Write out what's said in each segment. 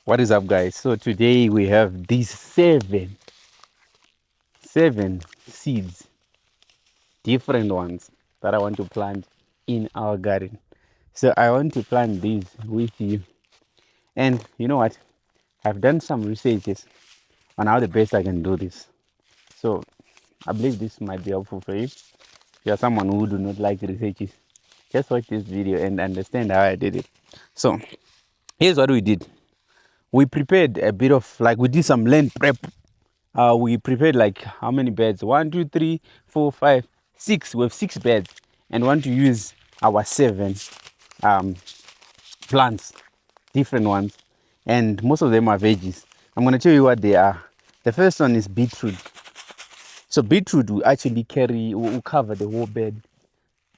What is up, guys? So today we have these seven seeds, different ones that I want to plant in our garden. So I want to plant these with you. And you know what? I've done some researches on how the best I can do this. So I believe this might be helpful for you. If you're someone who do not like researches, just watch this video and understand how I did it. So here's what we did. We prepared a bit of, like, we did some land prep. We prepared like how many beds? 1, 2, 3, 4, 5, 6. We have 6 beds and want to use our 7 um, plants, different ones, and most of them are veggies. I'm going to tell you what they are. The first one is beetroot. So beetroot will actually will cover the whole bed.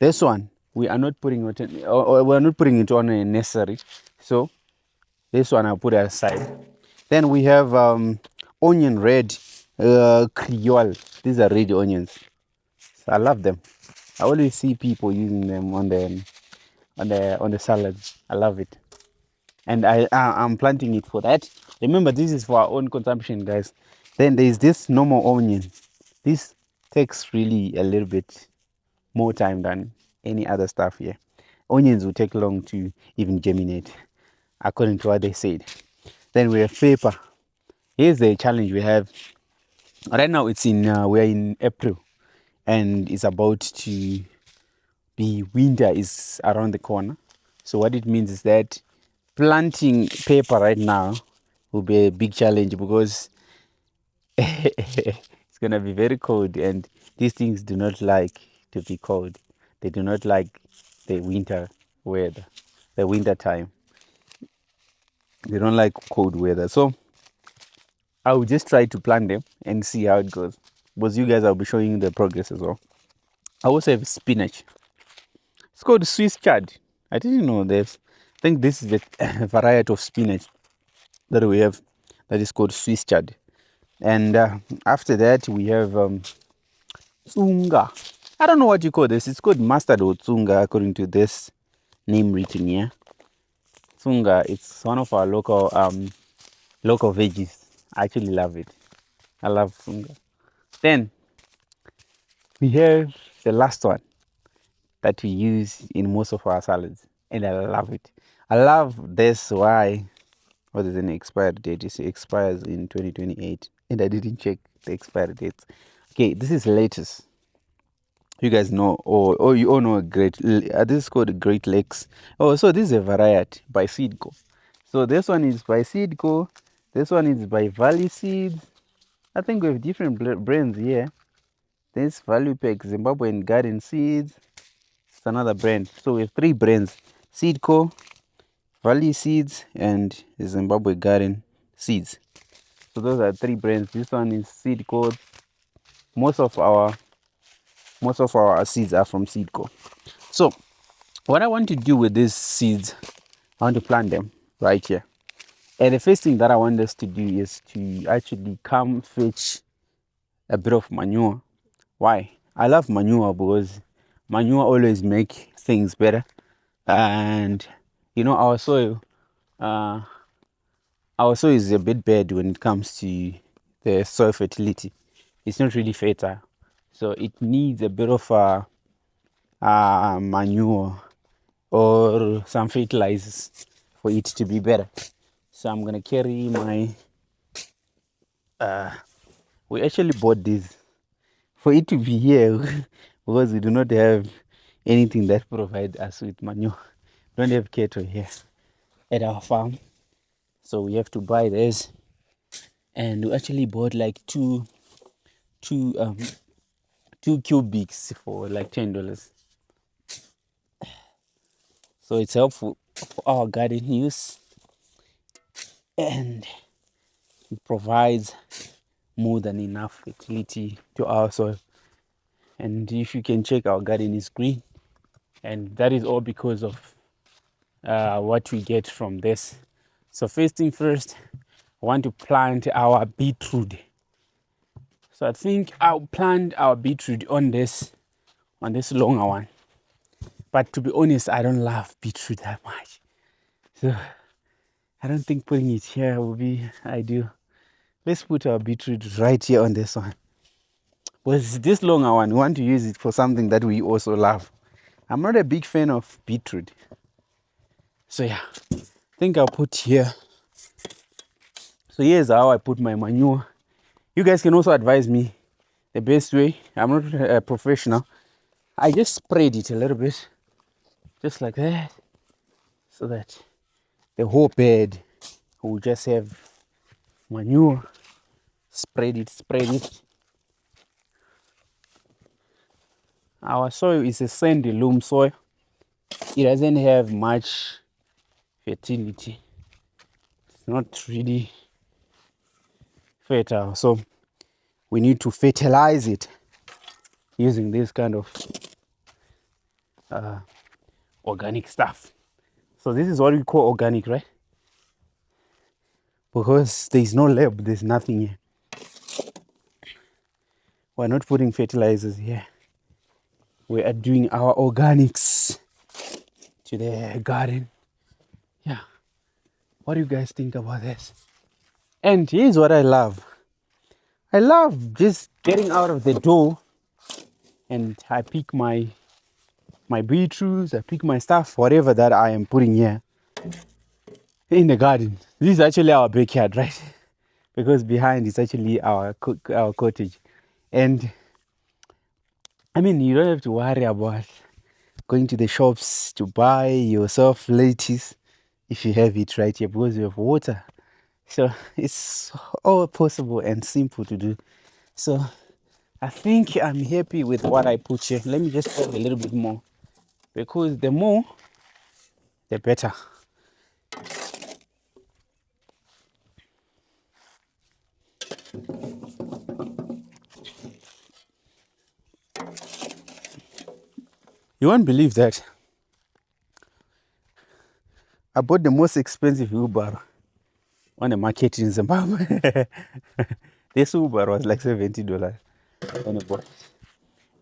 This one we are not putting it or we are not putting it on a nursery. So this one I'll put aside. Then we have onion red, creole. These are red onions. So I love them. I always see people using them on the salad. I love it, and I'm planting it for that. Remember, this is for our own consumption, guys. Then there is this normal onion. This takes really a little bit more time than any other stuff here. Onions will take long to even germinate, according to what they said. Then we have pepper. Here's the challenge we have right now. It's in we're in April, and it's about to be winter is around the corner. So what it means is that planting pepper right now will be a big challenge because it's gonna be very cold, and these things do not like to be cold. They do not like the winter weather, the winter time. They don't like cold weather. So I will just try to plant them and see how it goes. Because you guys, I'll be showing you the progress as well. I also have spinach. It's called Swiss chard. I didn't know this. I think this is the variety of spinach that we have that is called Swiss chard. And after that, we have Tsunga. I don't know what you call this. It's called mustard or Tsunga according to this name written here. Tsunga, it's one of our local veggies. I actually love it. I love Tsunga. Then we have the last one that we use in most of our salads, and I love it. I love this. Why? What is an expired date? It expires in 2028, and I didn't check the expiry dates. Okay, this is lettuce. You guys know, or you all know, this is called Great Lakes. Oh, so this is a variety by Seedco. So this one is by Seedco. This one is by Valley Seeds. I think we have different brands here. This Value Pack Zimbabwean Garden Seeds. It's another brand. So we have 3 brands: Seedco, Valley Seeds, and Zimbabwe Garden Seeds. So those are 3 brands. This one is Seedco. Most of our seeds are from Seedco. So what I want to do with these seeds, I want to plant them right here. And the first thing that I want us to do is to actually come fetch a bit of manure. Why? I love manure because manure always make things better. And our soil, is a bit bad when it comes to the soil fertility. It's not really fertile, so it needs a bit of manure or some fertilizers for it to be better. So I'm gonna carry my we actually bought this for it to be here because we do not have anything that provides us with manure. We don't have cattle here at our farm, so we have to buy this. And we actually bought like two cubics for like $10. So it's helpful for our garden use, and it provides more than enough fertility to our soil. And if you can check, our garden is green, and that is all because of what we get from this. So first thing first, I want to plant our beetroot. So I think I'll plant our beetroot on this longer one. But to be honest, I don't love beetroot that much. So I don't think putting it here will be ideal. Let's put our beetroot right here on this one. Because this longer one, we want to use it for something that we also love. I'm not a big fan of beetroot. So yeah, I think I'll put here. So here's how I put my manure. You guys can also advise me the best way. I'm not a professional. I just spread it a little bit, just like that, so that the whole bed will just have manure. Spread it, spread it. Our soil is a sandy loam soil. It doesn't have much fertility. It's not really fertile. So we need to fertilize it using this kind of organic stuff. So this is what we call organic, right? Because there's no lab, there's nothing here. We're not putting fertilizers here. We are doing our organics to the garden. Yeah. What do you guys think about this? And here's what I love. I love just getting out of the door and I pick my beetroots, I pick my stuff, whatever that I am putting here in the garden. This is actually our backyard, right? Because behind is actually our cottage. And I mean, you don't have to worry about going to the shops to buy yourself lettuce if you have it right here because you have water. So it's all possible and simple to do. So I think I'm happy with what I put here. Let me just add a little bit more because the more, the better. You won't believe that. I bought the most expensive wheelbarrow on the market in Zimbabwe. This wheelbarrow was like $70 when I bought it.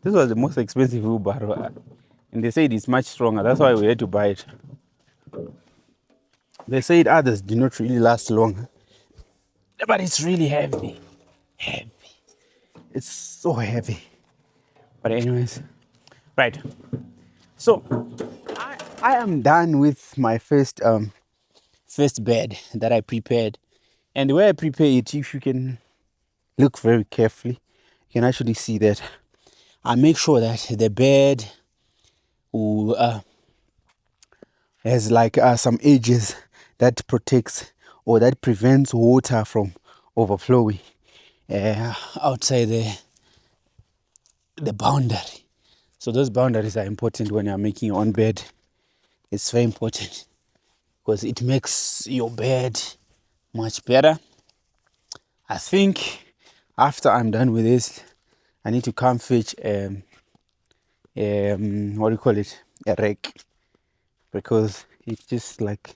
This was the most expensive wheelbarrow. And they said it's much stronger. That's why we had to buy it. They said others do not really last long. But it's really heavy. Heavy. It's so heavy. But anyways. Right. So I am done with my first bed that I prepared. And the way I prepare it, if you can look very carefully, you can actually see that I make sure that the bed will, has like some edges that protects or that prevents water from overflowing outside the boundary. So those boundaries are important when you're making your own bed. It's very important because it makes your bed much better. I think after I'm done with this, I need to come fetch what do you call it? A rake, because it just like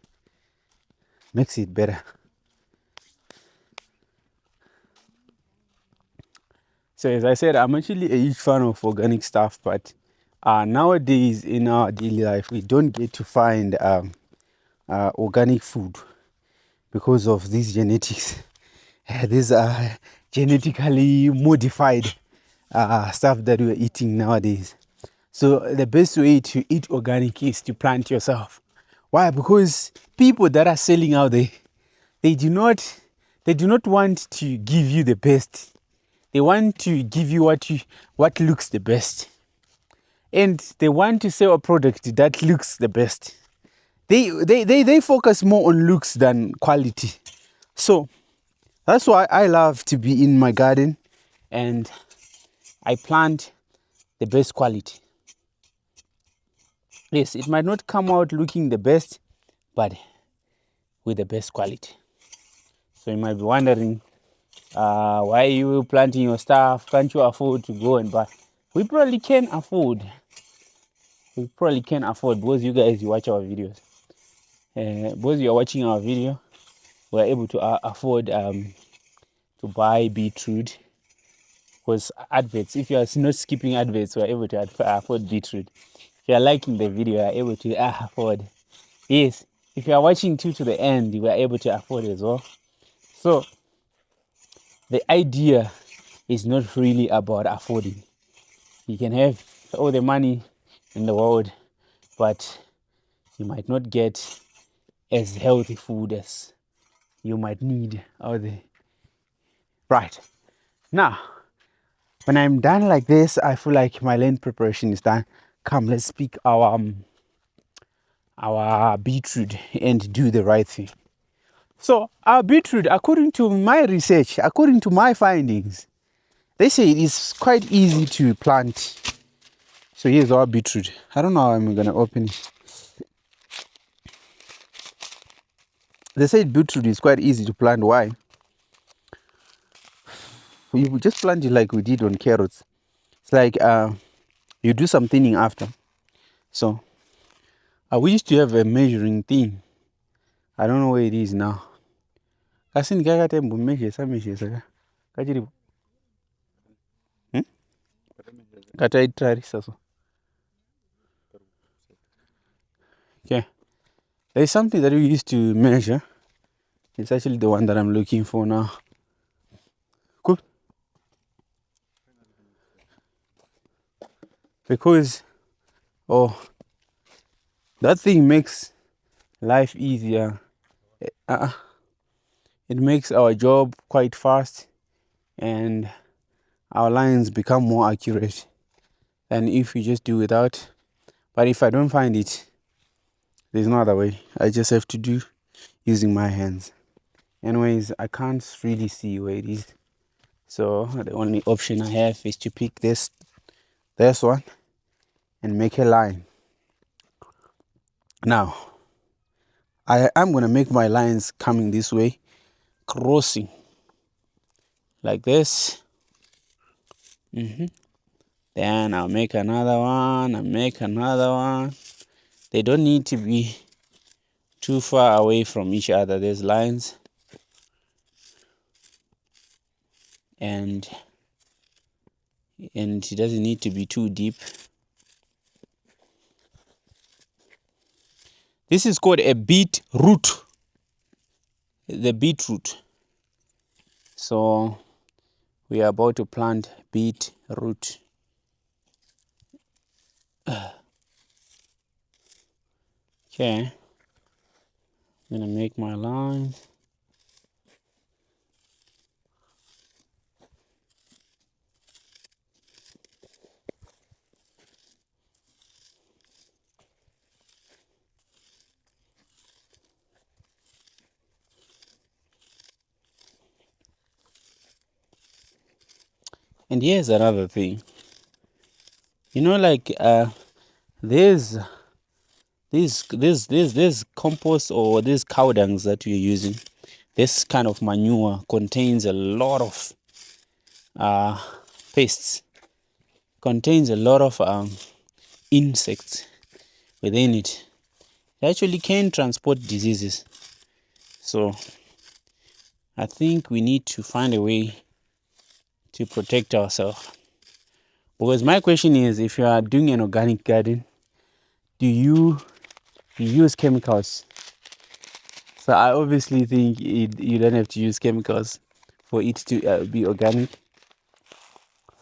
makes it better. So as I said, I'm actually a huge fan of organic stuff, but nowadays in our daily life, we don't get to find organic food because of these genetics. These are genetically modified stuff that we're eating nowadays. So the best way to eat organic is to plant yourself. Why? Because people that are selling out there, they do not want to give you the best. They want to give you what looks the best. And they want to sell a product that looks the best. They focus more on looks than quality. So that's why I love to be in my garden and I plant the best quality. Yes, it might not come out looking the best, but with the best quality. So you might be wondering, why are you planting your stuff? Can't you afford to go and buy? We probably can afford. We probably can afford because you guys, you watch our videos. Because you're watching our video, we're able to afford to buy beetroot. Because adverts, if you are not skipping adverts, we're able to afford beetroot. If you are liking the video, you're able to afford. Yes, if you are watching to the end, you were able to afford it as well. So the idea is not really about affording. You can have all the money in the world, but you might not get as healthy food as you might need out there. Right. Now, when I'm done like this, I feel like my land preparation is done. Come, let's pick our beetroot and do the right thing. So our beetroot, according to my research, according to my findings, they say it is quite easy to plant. So here's our beetroot. I don't know how I'm gonna open it. They say beetroot is quite easy to plant. Why? You just plant it like we did on carrots. It's like you do some thinning after. So we used to have a measuring thing. I don't know where it is now. Kasini kakatembo measure saka. Kachiri. Kataitari so. Okay. There's something that we used to measure. It's actually the one that I'm looking for now. Cool. Because that thing makes life easier. It makes our job quite fast and our lines become more accurate than if we just do without. But if I don't find it, there's no other way. I just have to do using my hands. Anyways, I can't really see where it is. So the only option I have is to pick this one and make a line. Now, I am going to make my lines coming this way, crossing like this. Then I'll make another one. They don't need to be too far away from each other. There's lines. And it doesn't need to be too deep. This is called a beetroot. The beetroot. So we are about to plant beetroot. Okay. I'm gonna make my lines. And here's another thing. You know, like there's compost or this cow dungs that we're using. This kind of manure contains a lot of pests, contains a lot of insects within it. It actually can transport diseases. So I think we need to find a way to protect ourselves. Because my question is, if you are doing an organic garden, do you use chemicals? So I obviously think you don't have to use chemicals for it to be organic.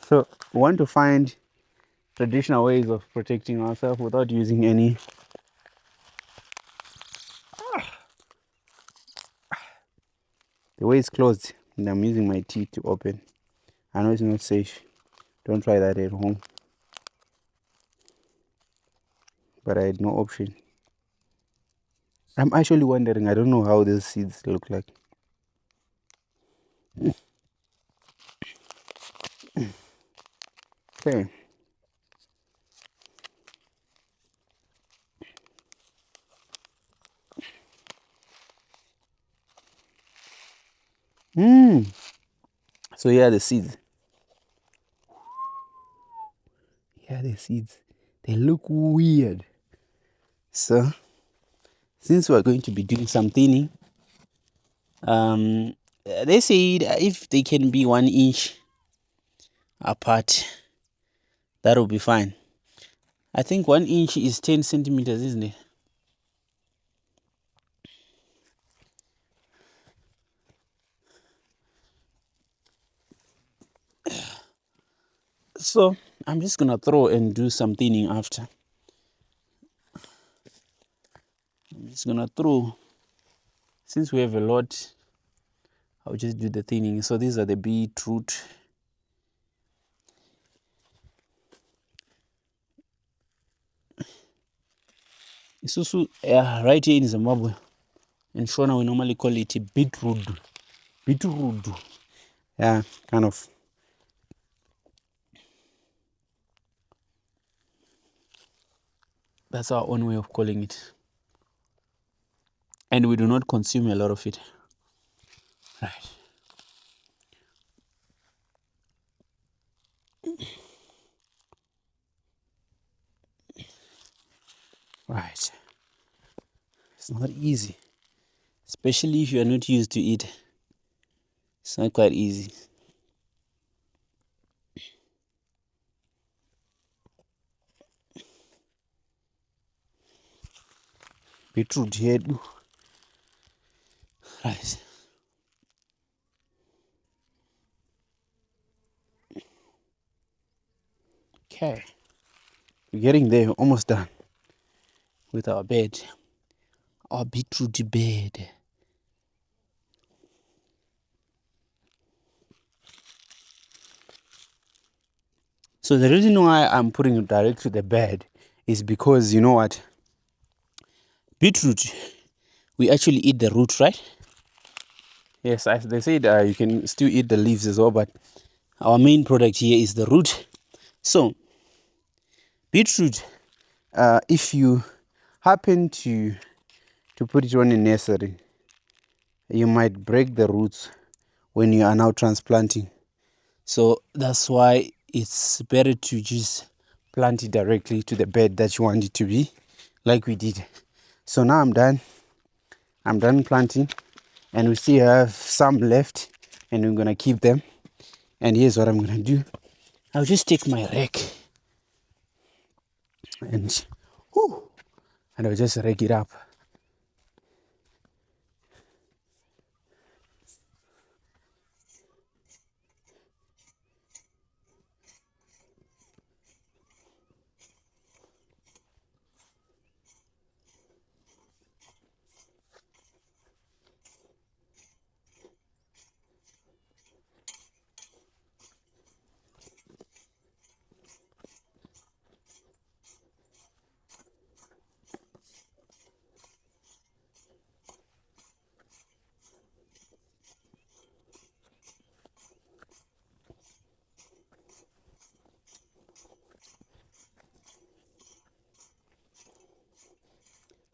So we want to find traditional ways of protecting ourselves without using any. The way it's closed, and I'm using my teeth to open. I know it's not safe. Don't try that at home. But I had no option. I'm actually wondering, I don't know how these seeds look like. Okay. So here are the seeds. Here are the seeds. They look weird. So, since we're going to be doing some thinning, they said if they can be 1 inch apart, that will be fine. I think 1 inch is 10 centimeters, isn't it? So I'm just gonna throw and do some thinning after. I'm just gonna throw, since we have a lot, I'll just do the thinning. So these are the beetroot. Isusu, right here in Zimbabwe, in Shona, we normally call it beetroot. Beetroot. Yeah, kind of. That's our own way of calling it. And we do not consume a lot of it. Right. Right. It's not easy, especially if you are not used to it. It's not quite easy. Beetroot here. Right. Okay. We're getting there, almost done with our bed. Our beetroot bed. So the reason why I'm putting it direct to the bed is because, you know what? Beetroot, we actually eat the root, right? Yes, they said you can still eat the leaves as well, but our main product here is the root. So, beetroot, if you happen to put it on a nursery, you might break the roots when you are now transplanting. So that's why it's better to just plant it directly to the bed that you want it to be, like we did. So now I'm done planting, and we still have some left, and we're gonna keep them. And here's what I'm gonna do. I'll just take my rake and I'll just rake it up.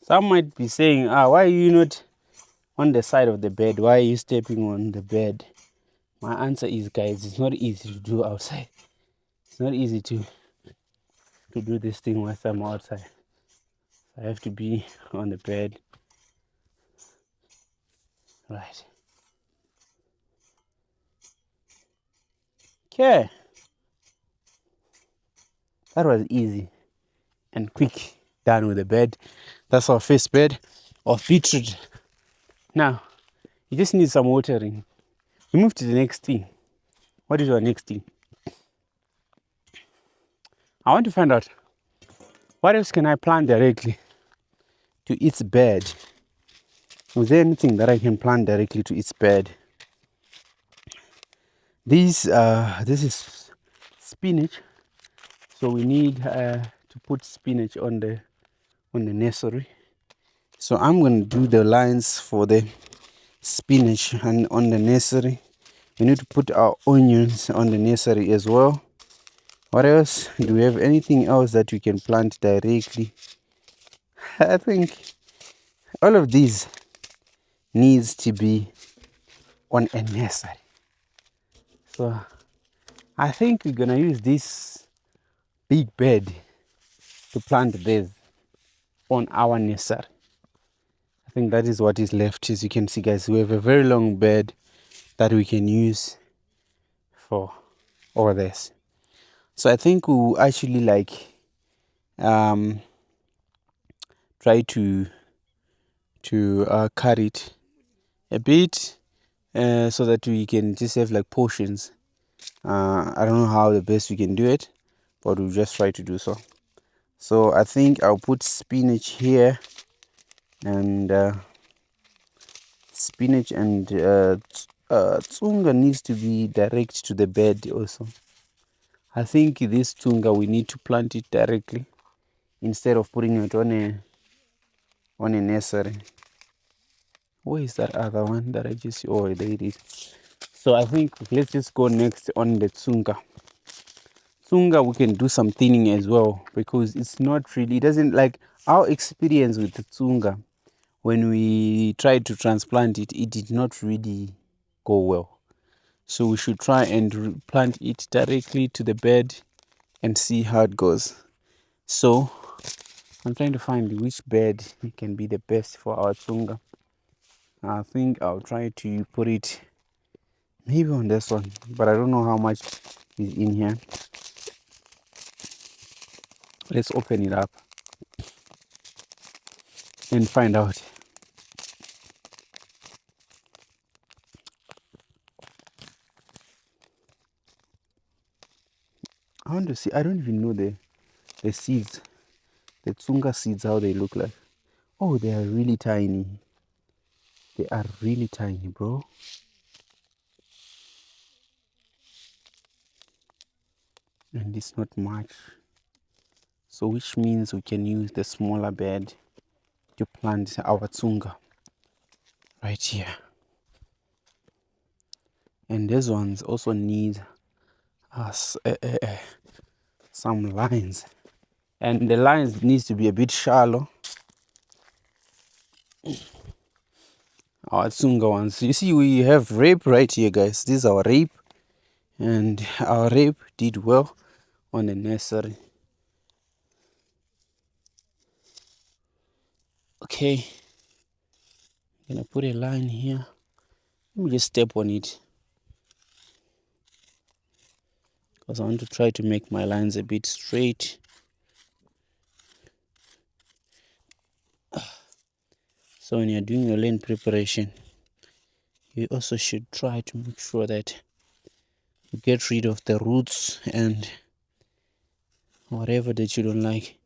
Some might be saying, why are you not on the side of the bed? Why are you stepping on the bed? My answer is, guys, it's not easy to do outside. It's not easy to do this thing whilst I'm outside. I have to be on the bed. Right. Okay. That was easy and quick. Done with the bed. That's our first bed of beetroot. Now, you just need some watering. We move to the next thing. What is our next thing? I want to find out what else can I plant directly to its bed. Is there anything that I can plant directly to its bed? This is spinach, so we need to put spinach on the nursery. So I'm going to do the lines for the spinach and on the nursery. We need to put our onions on the nursery as well. What else? Do we have anything else that we can plant directly? I think all of these needs to be on a nursery. So I think we're gonna use this big bed to plant this on our nursery. I think that is what is left. As you can see, guys, we have a very long bed that we can use for all this. So I think we'll actually try to cut it a bit so that we can just have like portions I don't know how the best we can do it, but we'll just try to do so. So I think I'll put spinach here, and Tsunga needs to be direct to the bed also. I think this Tsunga we need to plant it directly instead of putting it on a nursery. Where is that other one that I just, oh, there it is. So I think let's just go next on the Tsunga. Tsunga we can do some thinning as well, because it's not really, it doesn't, like our experience with the Tsunga, when we tried to transplant it, it did not really go well. So we should try and plant it directly to the bed and see how it goes. So I'm trying to find which bed can be the best for our Tsunga. I think I'll try to put it maybe on this one, but I don't know how much is in here. Let's open it up and find out. I want to see, I don't even know the seeds, the Tsunga seeds, how they look like. Oh, they are really tiny. They are really tiny, bro. And it's not much. So which means we can use the smaller bed to plant our Tsunga right here. And these ones also need us some lines. And the lines needs to be a bit shallow. Our Tsunga ones. You see, we have rape right here, guys. This is our rape. And our rape did well on the nursery. Okay. I'm gonna put a line here. Let me just step on it, because I want to try to make my lines a bit straight. So when you're doing your land preparation, you also should try to make sure that you get rid of the roots and whatever that you don't like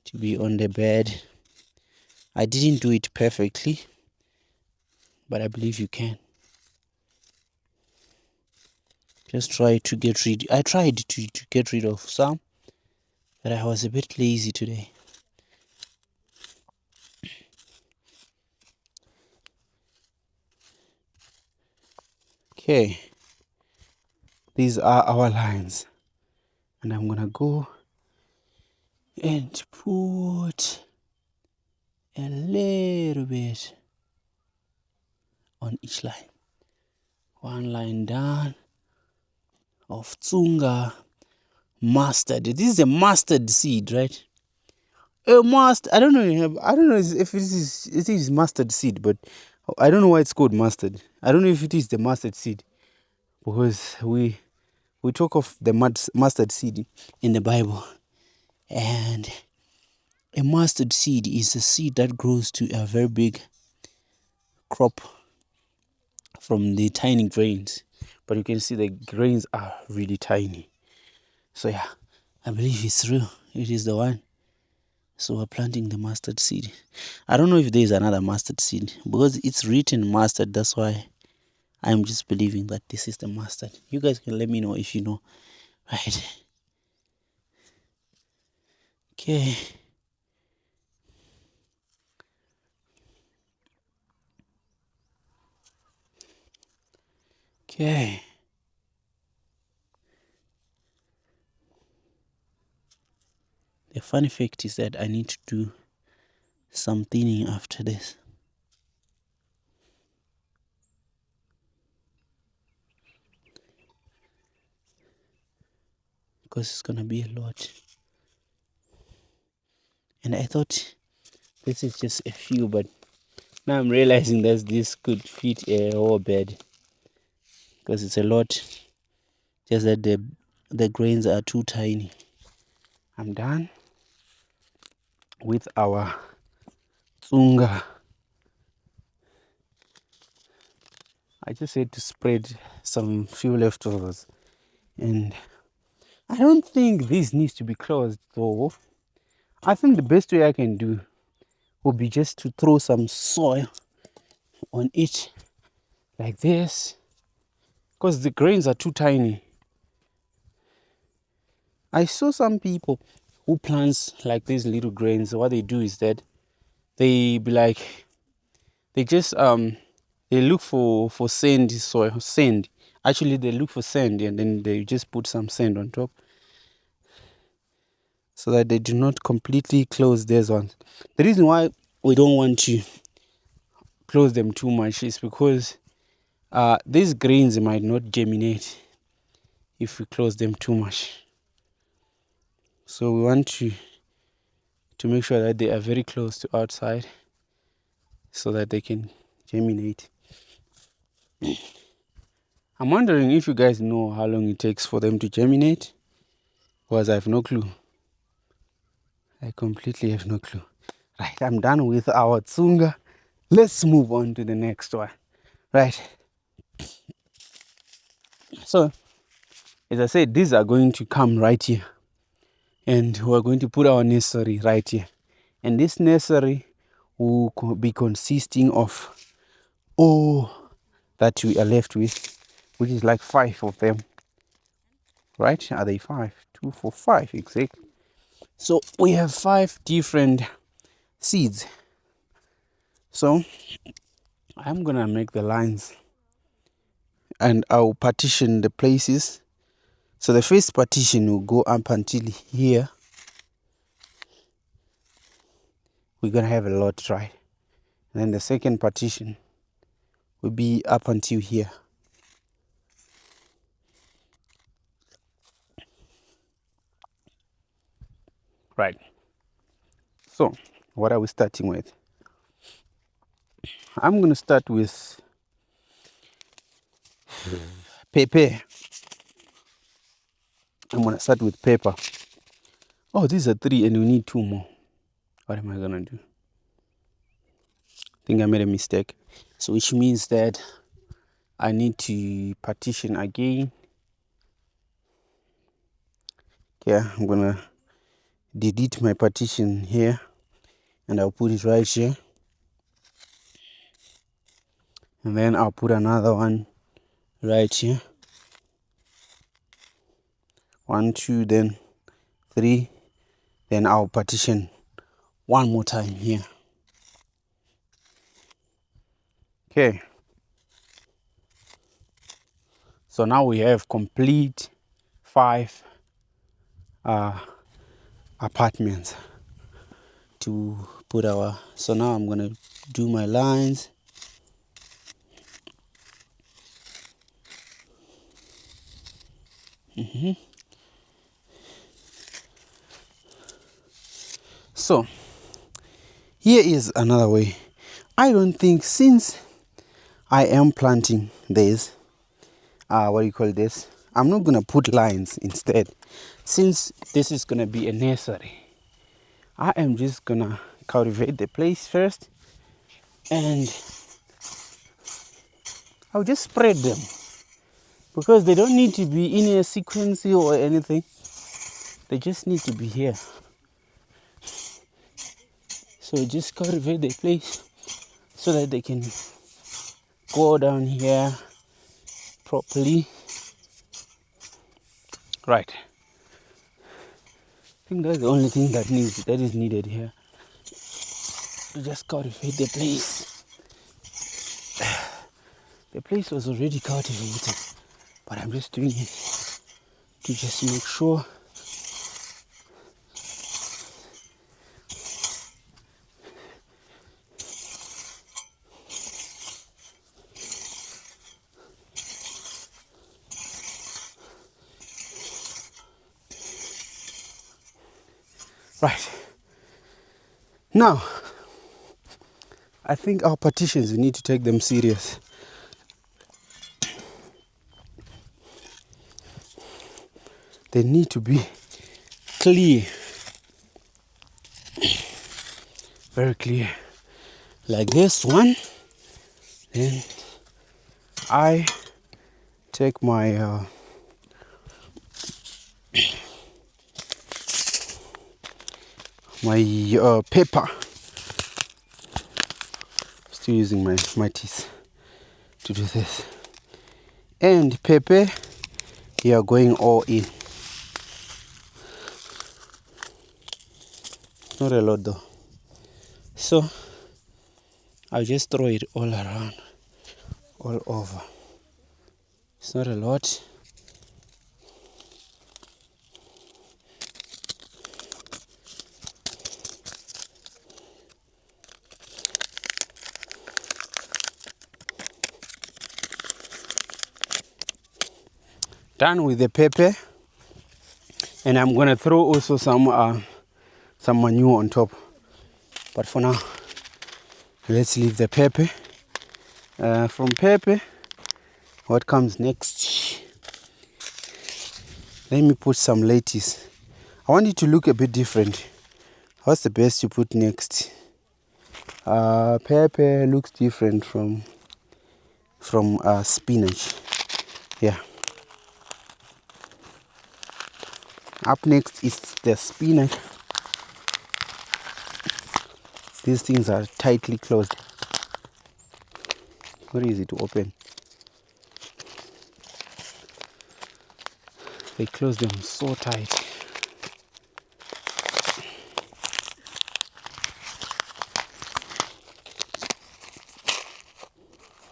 to be on the bed. I didn't do it perfectly, but I believe you can. Just try to get rid. I tried to get rid of some, but I was a bit lazy today. Okay, these are our lines, and I'm gonna go and put a little bit on each line. One line down of Tsunga mustard. This is a mustard seed, right? A mustard. I don't know. I don't know if it is mustard seed, but I don't know why it's called mustard. I don't know if it is the mustard seed, because we talk of the mustard seed in the Bible, and a mustard seed is a seed that grows to a very big crop from the tiny grains. But you can see the grains are really tiny. So yeah, I believe it's real. It is the one. So we're planting the mustard seed. I don't know if there's another mustard seed, because it's written mustard. That's why I'm just believing that this is the mustard. You guys can let me know if you know. Right. Okay. Okay. The funny fact is that I need to do some thinning after this. Because it's gonna be a lot. And I thought this is just a few, but now I'm realizing that this could fit a whole bed, because it's a lot. Just that the grains are too tiny. I'm done with our Tsunga. I just had to spread some few leftovers And I don't think this needs to be closed though. I think the best way I can do would be just to throw some soil on it like this, because the grains are too tiny. I saw some people who plants like these little grains. What they do is that they be like, they just they look for sand soil, sand. Actually, they look for sand and then they just put some sand on top, so that they do not completely close these ones. The reason why we don't want to close them too much is because these grains might not germinate if we close them too much. So we want to make sure that they are very close to outside so that they can germinate. I'm wondering if you guys know how long it takes for them to germinate, because I have no clue. I completely have no clue. Right, I'm done with our Tsunga. Let's move on to the next one. Right. So, as I said, these are going to come right here. And we're going to put our nursery right here. And this nursery will be consisting of all that we are left with, which is like 5 of them. Right? Are they 5? 2, 4, 5, exactly. So we have 5 different seeds. So I'm gonna make the lines and I'll partition the places. So the first partition will go up until here. We're gonna have a lot, right? And then the second partition will be up until here. Right. So what are we starting with? I'm gonna start with pepper. I'm gonna start with pepper. Oh, these are 3 and we need 2 more. What am I gonna do? I think I made a mistake. So which means that I need to partition again. Okay, I'm gonna delete my partition here and I'll put it right here. And then I'll put another one right here. 1, 2, then 3. Then I'll partition one more time here. Okay. So now we have complete 5 apartments to put our. So now I'm gonna do my lines. So here is another way. I don't think, since I am planting this, what do you call this? I'm not gonna put lines instead. Since this is gonna be a nursery, I am just gonna cultivate the place first and I'll just spread them, because they don't need to be in a sequence or anything. They just need to be here. So just cultivate the place so that they can go down here properly. Right. I think that's the only thing that is needed here. To just cultivate the place. The place was already cultivated, but I'm just doing it to just make sure. Right. Now, I think our partitions, we need to take them serious. They need to be clear. Very clear. Like this one. Then I take my my pepper. Still using my teeth to do this. And pepper, you are going all in. Not a lot though. So I'll just throw it all around, all over. It's not a lot. Done with the pepper, and I'm gonna throw also some manure on top. But for now, let's leave the pepper. From pepper, what comes next? Let me put some lettuce. I want it to look a bit different. What's the best to put next? Pepper looks different from spinach. Yeah. Up next is the spinach. These things are tightly closed. Not easy to open. They close them so tight.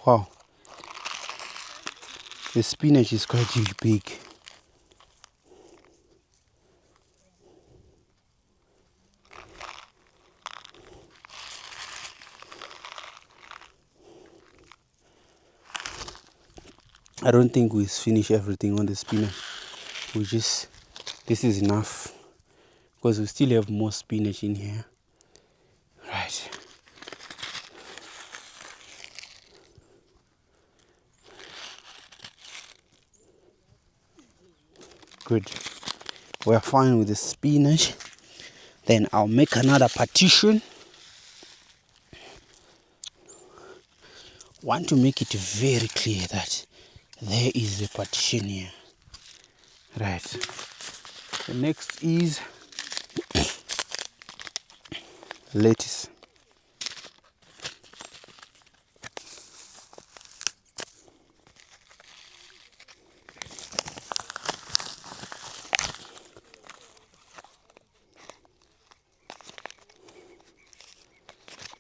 Wow. The spinach is quite big. I don't think we finish everything on the spinach. This is enough because we still have more spinach in here. Right. Good. We're fine with the spinach. Then I'll make another partition. Want to make it very clear that there is a partition here. Right. The next is lettuce.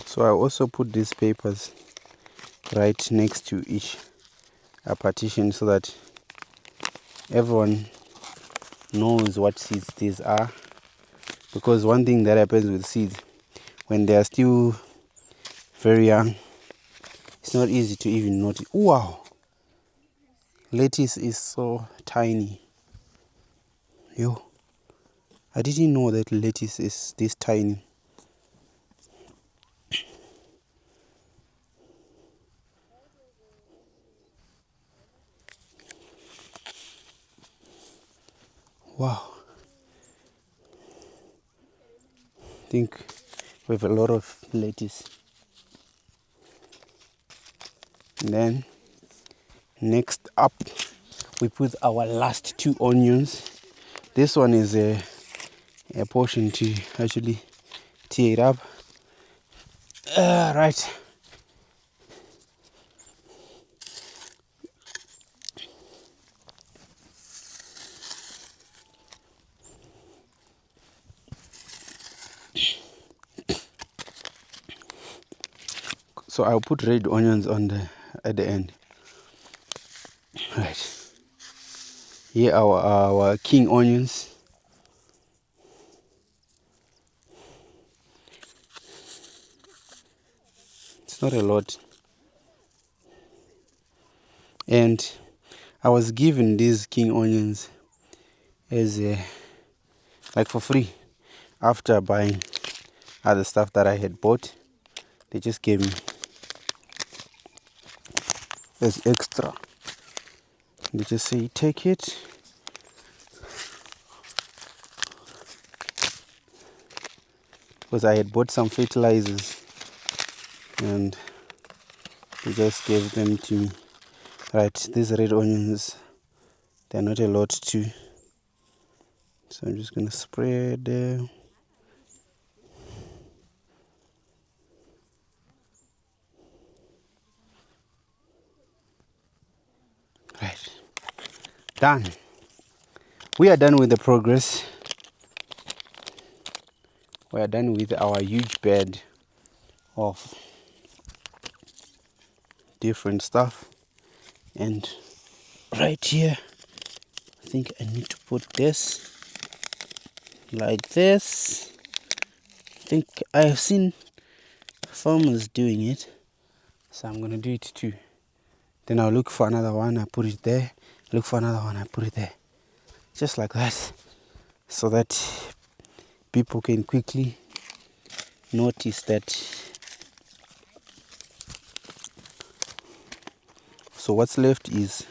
So I also put these papers right next to each partition so that everyone knows what seeds these are. Because one thing that happens with seeds, when they are still very young, it's not easy to even notice. Wow! Lettuce is so tiny. Yo, I didn't know that lettuce is this tiny. Wow. I think we have a lot of lettuce. And then next up, we put our last 2 onions. This one is a portion to actually tear it up. Right. So I'll put red onions at the end. Right. Here are our king onions. It's not a lot. And I was given these king onions as like for free after buying other stuff that I had bought. They just gave me as extra. They just say take it. Because I had bought some fertilizers and they just gave them to me. Right, these red onions, they're not a lot too. So I'm just gonna spread there. done. We are done with the progress. We are done with our huge bed of different stuff. And right here, I think I need to put this like this. I think I have seen farmers doing it, so I'm gonna do it too. Then I'll look for another one, I put it there. Look for another one, I put it there. Just like that, so that people can quickly notice that. So what's left is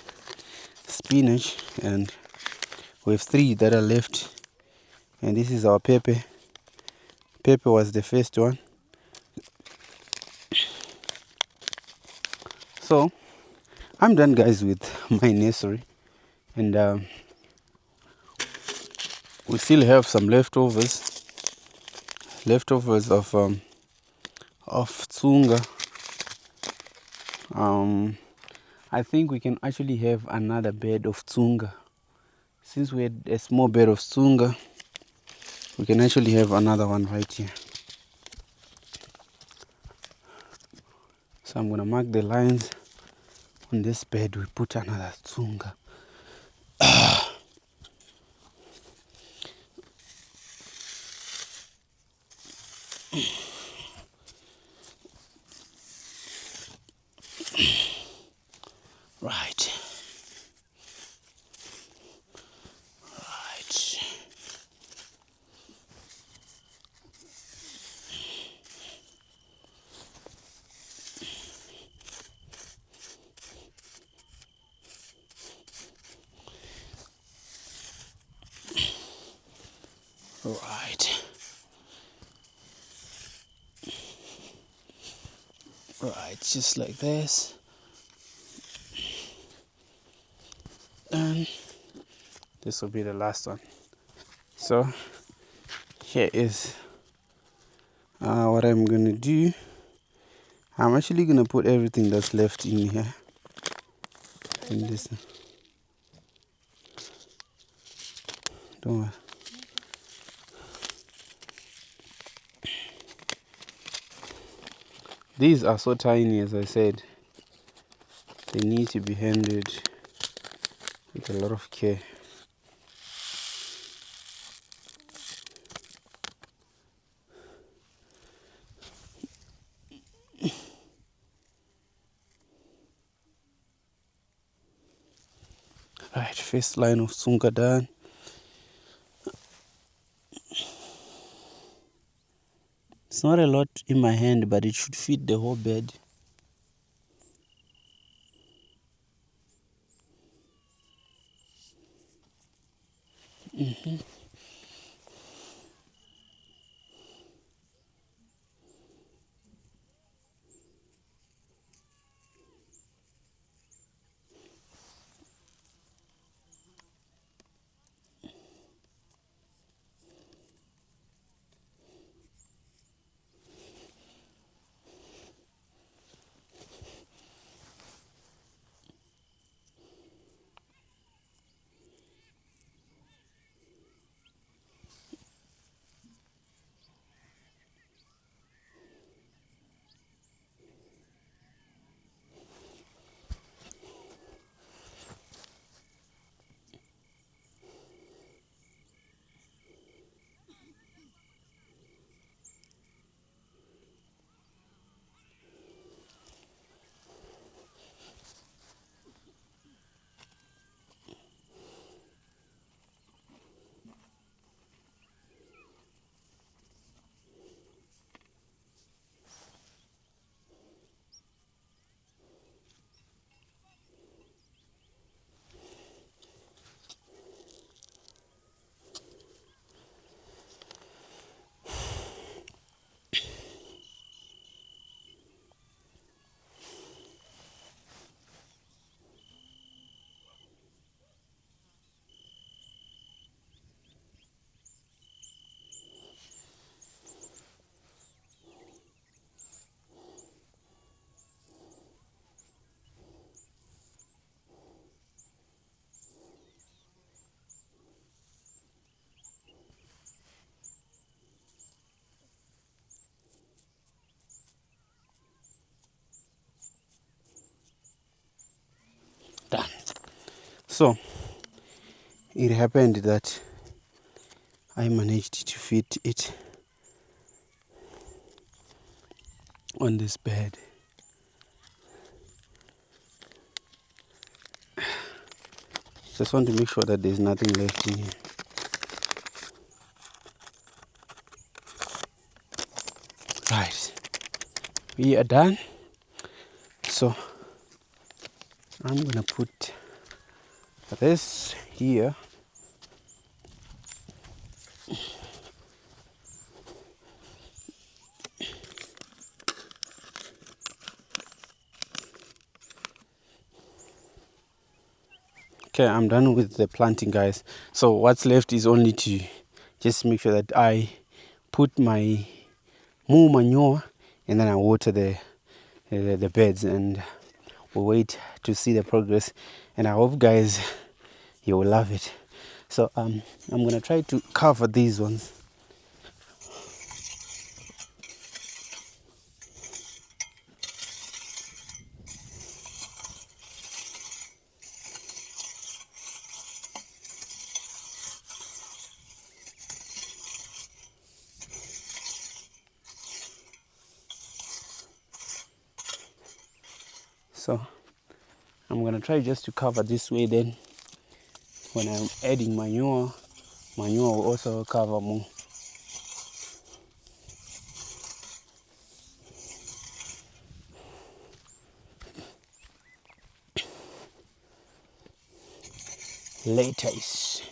spinach, and we have 3 that are left. And this is our pepper. Pepper was the first one. So I'm done, guys, with my nursery, and we still have some leftovers of Tsunga. I think we can actually have another bed of Tsunga. Since we had a small bed of Tsunga, we can actually have another one right here. So I'm gonna mark the lines on this bed. We put another Tsunga. Right. Right. Right, just like this. And this will be the last one. So here is what I'm gonna do. I'm actually gonna put everything that's left in here. In this. Don't worry. These are so tiny, as I said. They need to be handled with a lot of care. Right, first line of Tsunga done. It's not a lot in my hand, but it should fit the whole bed. So it happened that I managed to fit it on this bed. Just want to make sure that there's nothing left in here. Right, we are done. So I'm gonna put this here. Okay, I'm done with the planting, guys. So what's left is only to just make sure that I put my more manure and then I water the beds, and we'll wait to see the progress. And I hope, guys, you will love it. So I'm gonna try to cover these ones. So I'm gonna try just to cover this way, then when I'm adding manure will also cover more. Lettuce.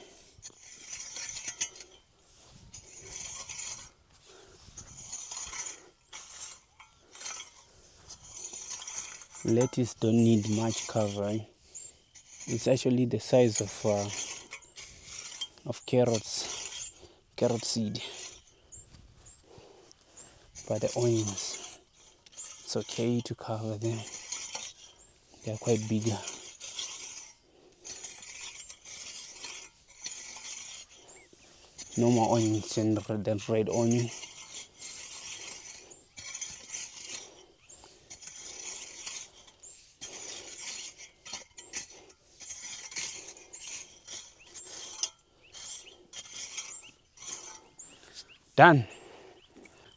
Lettuce don't need much covering. It's actually the size of carrot seed. But the onions, it's okay to cover them. They are quite bigger. No more onions than red onion. Done.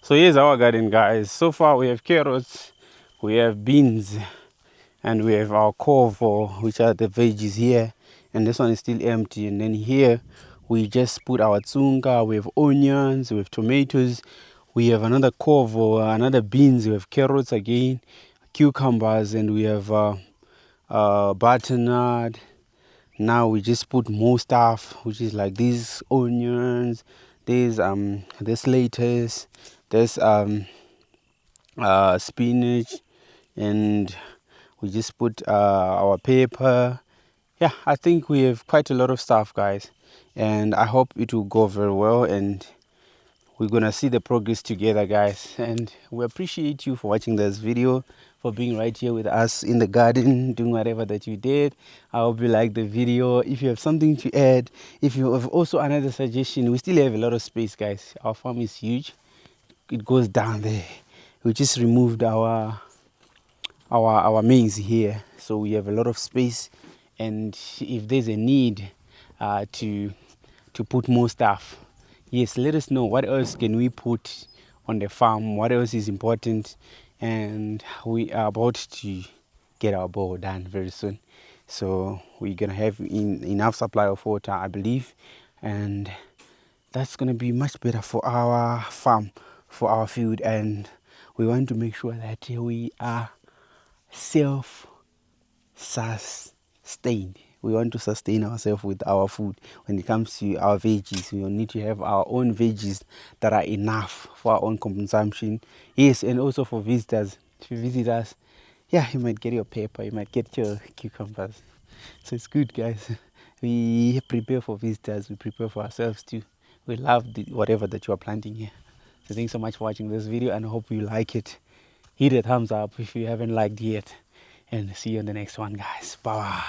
So here's our garden, guys. So far we have carrots, we have beans, and we have our cover, which are the veggies here, and this one is still empty. And then here we just put our tsunga, we have onions, we have tomatoes, we have another cover, another beans, we have carrots again, cucumbers, and we have butternut. Now we just put more stuff, which is like these onions, this lettuce, this spinach, and we just put our pepper. Yeah, I think we have quite a lot of stuff, guys, and I hope it will go very well, and we're gonna see the progress together, guys. And we appreciate you for watching this video, for being right here with us in the garden, doing whatever that you did. I hope you liked the video. If you have something to add, if you have also another suggestion, we still have a lot of space, guys. Our farm is huge. It goes down there. We just removed our maize here, so we have a lot of space. And if there's a need to put more stuff, yes, let us know. What else can we put on the farm? What else is important? And we are about to get our bore done very soon, so we're gonna have enough supply of water, I believe, and that's gonna be much better for our farm, for our field. And we want to make sure that we are self-sustained. We want to sustain ourselves with our food. When it comes to our veggies, we will need to have our own veggies that are enough for our own consumption. Yes, and also for visitors to visit us. Yeah, you might get your pepper, you might get your cucumbers. So it's good, guys. We prepare for visitors, we prepare for ourselves too. We love whatever that you are planting here. So thanks so much for watching this video, and I hope you like it. Hit a thumbs up if you haven't liked yet. And see you in the next one, guys. Bye.